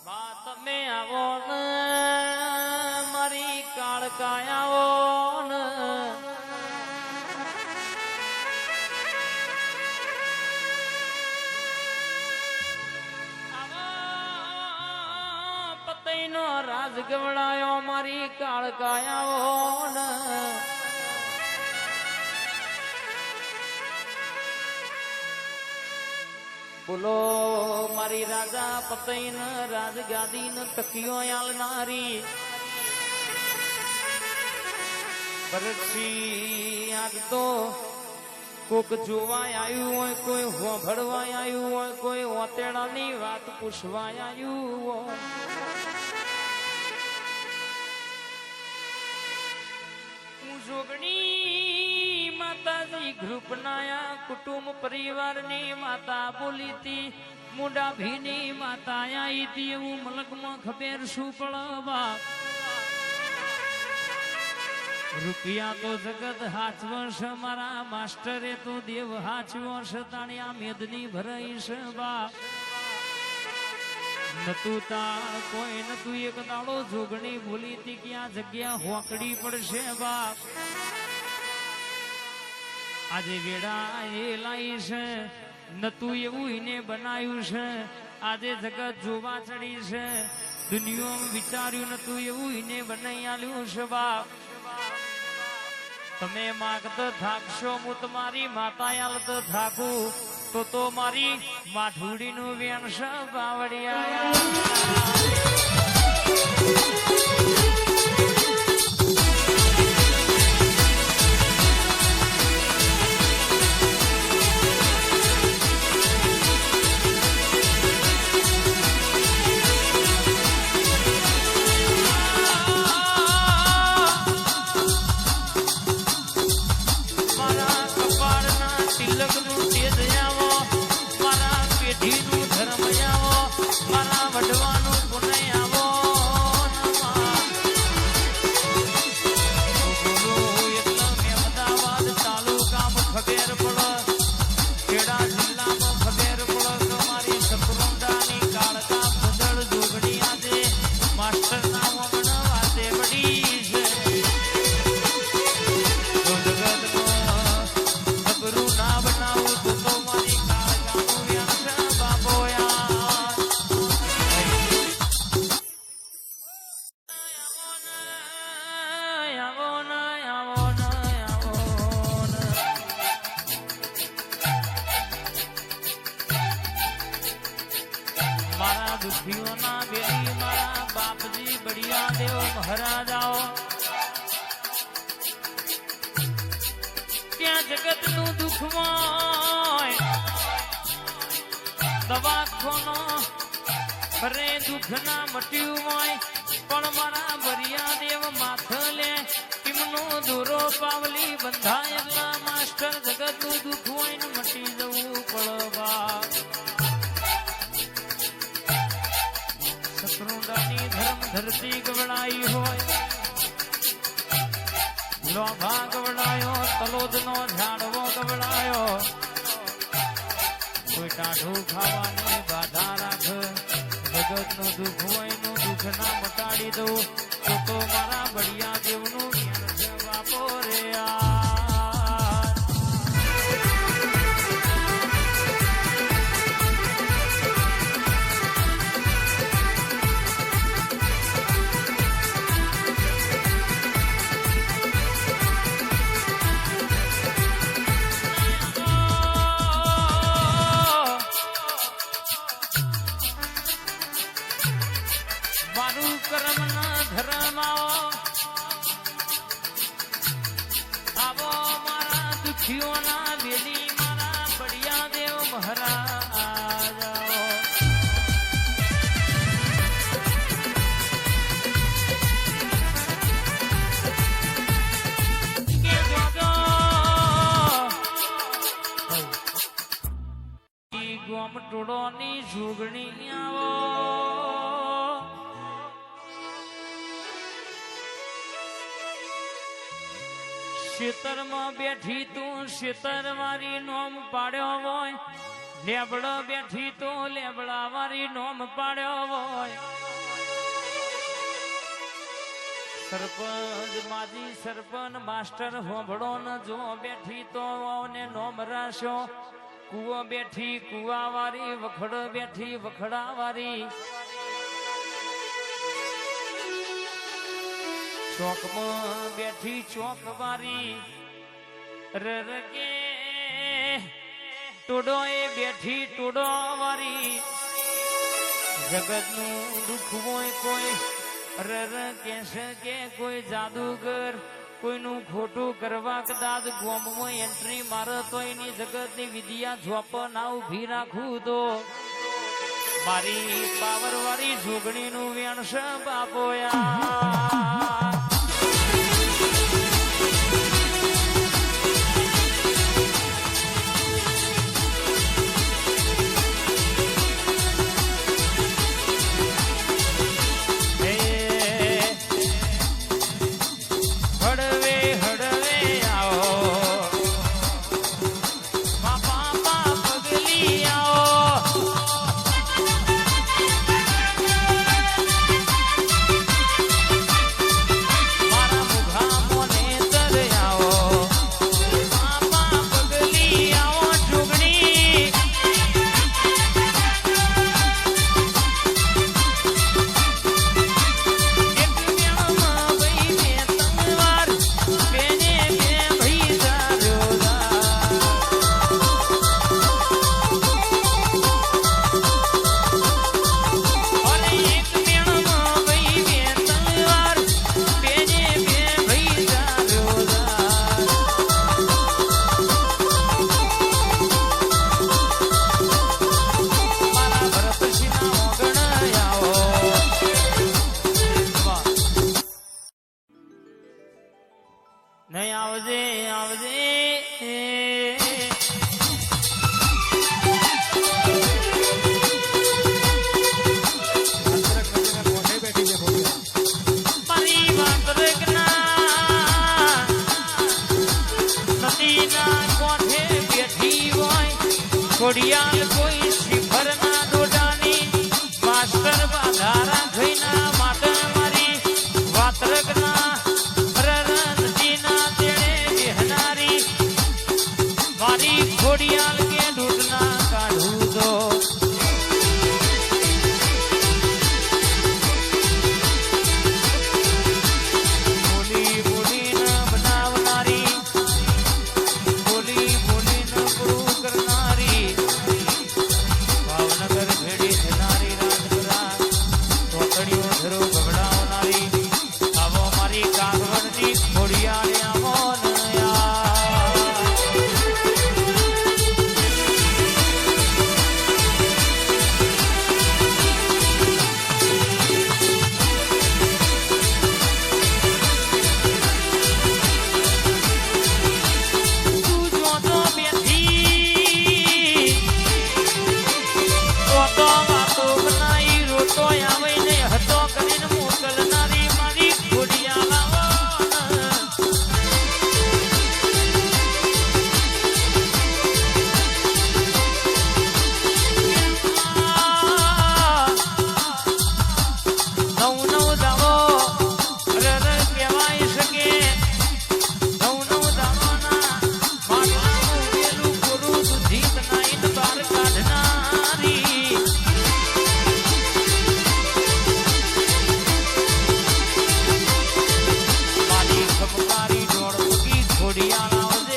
તમે આવો ને મારી કાળકાયા આવો ને પતઈનો રાજ ગવડાયો મારી કાળકાયા આવો ને બોલો મારી રાજા પતઈન રાજગાદી ન તકીઓ આલનારી પરક્ષી આજ તો કોક જોવા આવ્યું હોય, કોઈ હોભળવા આવ્યું હોય, કોઈ ઓતેડાની વાત પૂછવા આવ્યું હોય. હું જોગણી માતાજી ગ્રુપના કુટુંબ પરિવારની માતા બોલી હતી, મુંડા ભીની માતા આવી હતી. એવું મલકમાં ખબર શું પડવા રૂપિયા તો જગત હાચવશ, મારા માસ્ટરે તો દેવ હાચવશ. તાણી આ મેદની ભરાઈશ બા નતું તા કોઈ નતું. એક દાડો જોગણી બોલી હતી કે આ જગ્યા હોકડી પડશે બાપ. આજે વેડા એ લાઈ છે નતું એવું એને બનાવ્યું છે. આજે જગત જોવા ચડી છે, દુનિયામાં વિચાર્યું નતું એવું એને બનાવી આલ્યું છે બાપ. તમે માગત થાકશો, હું તમારી માતા આલત થાકું તો મારી માઠુડીનું વેણ છે બાવડિયા. દુખીઓના બેલી મારા બાપજી બળિયા દેવ મહારાજાઓ, ત્યાં જગત નું દુઃખ હોય દવાખાનો ખરે દુઃખ ના મટ્યું હોય, પણ મારા બળિયા દેવ માથલે એમનો દોરો પાવલી બંધાય એટલા માસ્ટર જગત નું દુઃખ હોય ને મટી જવું પડવા. શત્રુંડાની ધર્મ ધરતી ગવડાઈ હોય, લોભા ગવડાયો, તલોદનો ઝાડવો ગવડાયો. કોઈ ટાઢું ખાવાની બાધા રાખ, જગત નું દુઃખ હોય નું દુઃખ ના મટાડી દઉં તો મારા બળિયા દેવનું જ્ઞાન છે બાપો રે આ. મારું કર્મ ના ધર્મ આવો મારા દુખીઓના બેલી મારા બળિયા દેવ મહારાજ. ગોમટોળોની જોગણી આવો, ખેતરમાં બેઠી તું ખેતર મારી નોમ પાડ્યો હોય, લેબડો બેઠી તો લેબડા વાળી નોમ પાડ્યો હોય સરપંચ માજી સરપંચ માસ્ટર હોંભળો ન જો બેઠી તો ને નોમ રાશો કુવો બેઠી કુવા વાળી વખડ બેઠી વખડા વાળી ચોકમાં બેઠી ચોક વાળી રરકે ટોડો એ બેઠી ટોડો વાળી જગતનું દુઃખ હોય કોઈ રર કેશે કે કોઈ જાદુગર કોઈનું ખોટું કરવા કદાચ ગોમમાં એન્ટ્રી મારે તો એની જગતની વિદ્યા ઝોપ ના ઉભી રાખું તો મારી પાવર વાળી જોગણીનું વેણસ બાપોયા નહીં આવજે આવજે મારી વાત નદીના કોઠે બેઠી હોય ખોડિયાલ કોઈ શિખર ના દોડાની માસ્ટર બાધારા ખઈના માટે મારી વાતરકના ખોડિયાલ કે દૂધના કાઢું તો બોલી બોલીને બનાવનારી બોલી બોલીને પૂરું કરનારી ભાવનગર ભેડી થનારી રાજપુરા તોતડીઓ ધરો ગભડાવનારી આવો મારી કાગવડની ખોડિયાલ આવો ખોડિયાલ